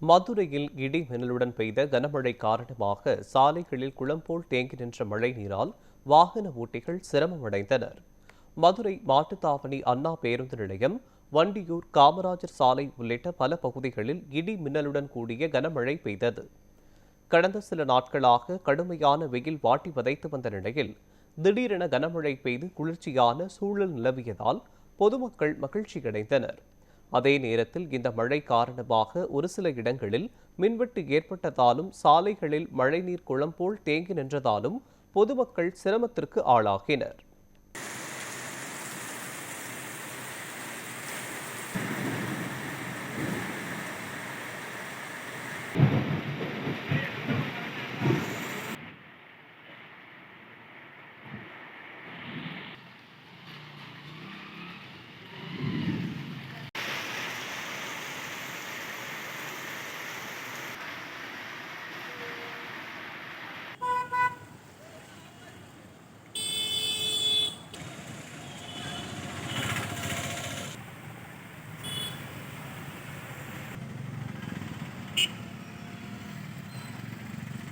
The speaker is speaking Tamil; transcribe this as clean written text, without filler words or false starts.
மதுரையில் இடி மின்னலுடன் பெய்த கனமழை காரணமாக சாலைகளில் குளம் போல் தேங்கி நின்ற மழை நீரால் வாகன ஓட்டிகள் சிரமமடைந்தனர். மதுரை மாட்டுத்தாவணி அண்ணா பேருந்து நிலையம், வண்டியூர், காமராஜர் சாலை உள்ளிட்ட பல பகுதிகளில் இடி மின்னலுடன் கூடிய கனமழை பெய்தது. கடந்த சில நாட்களாக கடுமையான வெயில் வாட்டி வதைத்து வந்த நிலையில் திடீரென கனமழை பெய்து குளிர்ச்சியான சூழல் நிலவியதால் பொதுமக்கள் மகிழ்ச்சியடைந்தனர். அதே நேரத்தில் இந்த மழை காரணமாக ஒரு சில இடங்களில் மின்வெட்டு ஏற்பட்டதாலும் சாலைகளில் மழைநீர் குளம் போல் தேங்கி நின்றதாலும் பொதுமக்கள் சிரமத்திற்கு ஆளாகினர்.